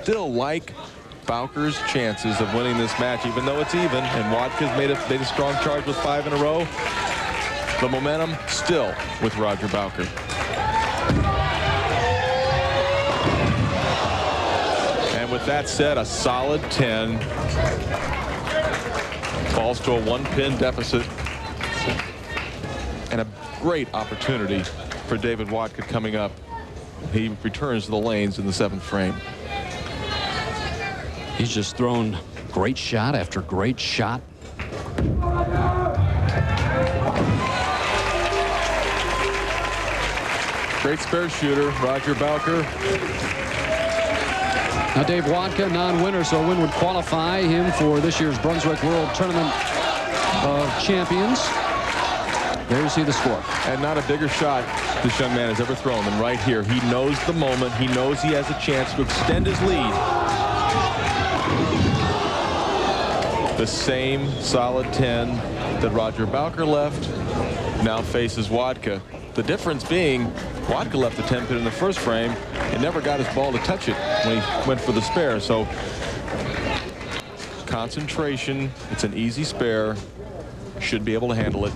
still like Bowker's chances of winning this match, even though it's even, and Wodka's made a strong charge with 5 in a row. The momentum still with Roger-Bowker. And with that said, a solid 10. Falls to a 1-pin deficit. And a great opportunity for David Wodka coming up. He returns to the lanes in the 7th frame. He's just thrown great shot after great shot. Great spare shooter, Roger-Bowker. Now Dave Wodka, non-winner, so a win would qualify him for this year's Brunswick World Tournament of Champions. There you see the score. And not a bigger shot this young man has ever thrown than right here. He knows the moment. He knows he has a chance to extend his lead. The same solid 10 that Roger-Bowker left now faces Wodka. The difference being Wodka left the 10 pin in the first frame and never got his ball to touch it when he went for the spare. So concentration. It's an easy spare. Should be able to handle it.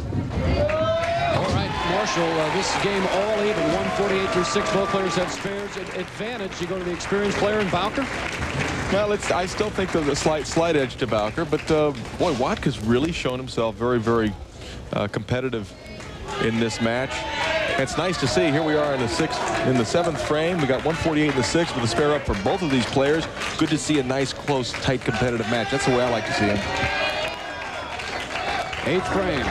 All right, Marshall, this game all even, 148-6. Both players have spares. Advantage, you go to the experienced player in Bowker? Well, I still think there's a slight edge to Bowker, but boy, Wodka's really shown himself very, very competitive in this match. And it's nice to see. Here we are in the 7th frame. We got 148 in the 6th with a spare up for both of these players. Good to see a nice, close, tight, competitive match. That's the way I like to see him. 8th frame.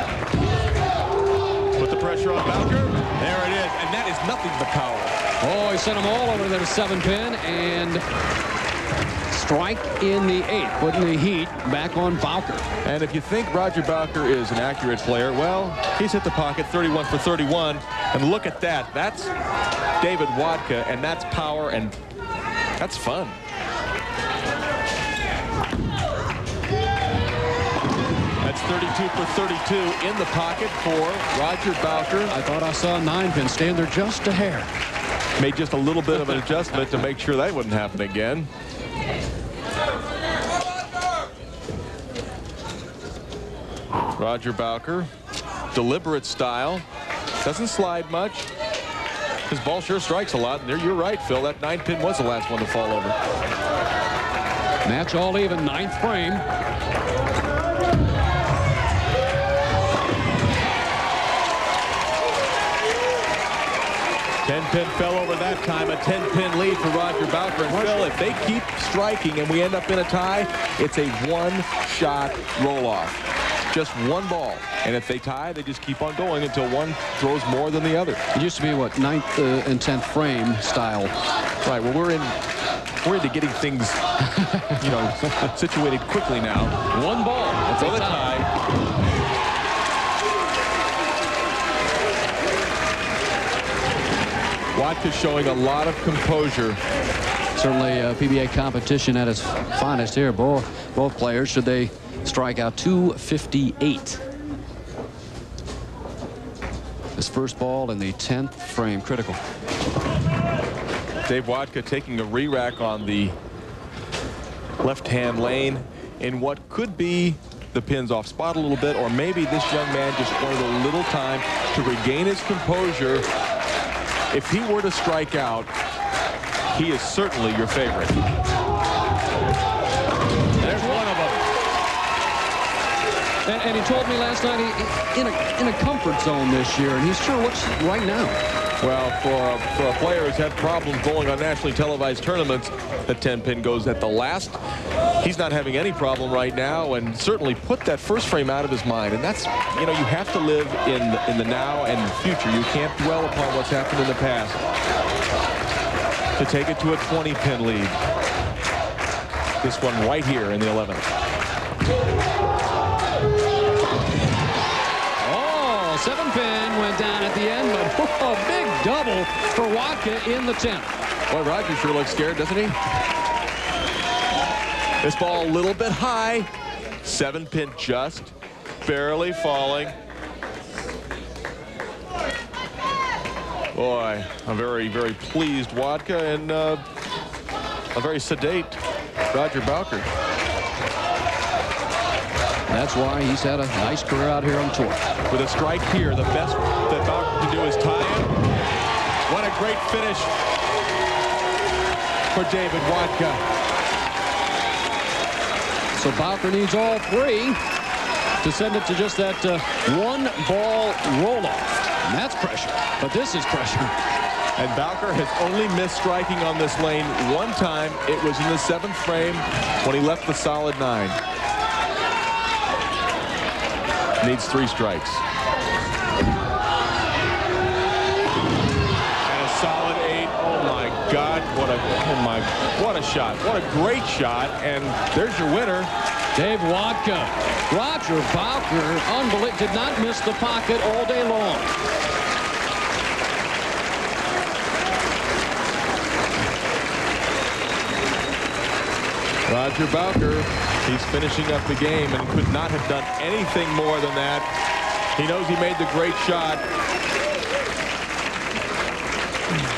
Put the pressure on Bowker. There it is, and that is nothing but power. Oh, he sent them all over to the 7 pin, and strike in the 8th, putting the heat back on Bowker. And if you think Roger-Bowker is an accurate player, well, he's hit the pocket 31 for 31. And look at that. That's David Wodka, and that's power, and that's fun. That's 32 for 32 in the pocket for Roger-Bowker. I thought I saw a 9-pin stand there just a hair. Made just a little bit of an adjustment to make sure that wouldn't happen again. Roger-Bowker, deliberate style, doesn't slide much. His ball sure strikes a lot, and there you're right, Phil. That 9-pin was the last one to fall over. Match all even, 9th frame. Ten-pin fell over that time. A 10-pin lead for Roger-Bowker. And Phil, if they keep striking and we end up in a tie, it's a one-shot roll-off. Just one ball. And if they tie, they just keep on going until one throws more than the other. It used to be, what, 9th and 10th frame style. Right. Well, we're into getting things, situated quickly now. One ball. That's a tie. Wodka's showing a lot of composure. Certainly PBA competition at its finest here. Both players, should they strike out 258. His first ball in the 10th frame, critical. Dave Wodka taking a re-rack on the left-hand lane in what could be the pins off spot a little bit, or maybe this young man just wanted a little time to regain his composure. If he were to strike out, he is certainly your favorite. There's one of them. And he told me last night in a comfort zone this year, and he sure looks right now. Well, for a player who's had problems bowling on nationally televised tournaments, the 10-pin goes at the last. He's not having any problem right now, and certainly put that first frame out of his mind. And that's, you have to live in the now and the future. You can't dwell upon what's happened in the past. To take it to a 20-pin lead. This one right here in the 11th. 7-pin went down at the end, but a big double for Wodka in the 10th. Boy, Roger sure looks scared, doesn't he? This ball a little bit high. 7-pin just barely falling. Boy, I'm very, very pleased, Wodka, and a very sedate Roger-Bowker. That's why he's had a nice career out here on tour. With a strike here, the best that Bowker can do is tie him. What a great finish for David Wodka. So Bowker needs all three to send it to just that one ball roll-off. And that's pressure. But this is pressure. And Bowker has only missed striking on this lane one time. It was in the 7th frame when he left the solid 9. Needs 3 strikes. And a solid 8. Oh my God! What a shot! What a great shot! And there's your winner, Dave Wodka. Roger-Bowker, did not miss the pocket all day long. Roger-Bowker. He's finishing up the game and could not have done anything more than that. He knows he made the great shot.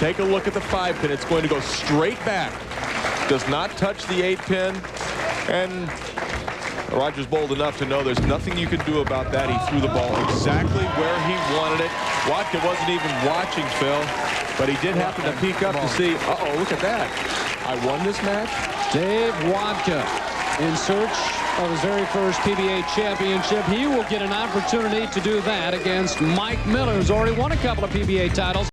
Take a look at the 5-pin. It's going to go straight back. Does not touch the 8-pin. And Roger's bold enough to know there's nothing you can do about that. He threw the ball exactly where he wanted it. Wodka wasn't even watching, Phil, but he did happen to peek up to see, uh-oh, look at that. I won this match. Dave Wodka in search of his very first PBA championship. He will get an opportunity to do that against Mike Miller, who's already won a couple of PBA titles.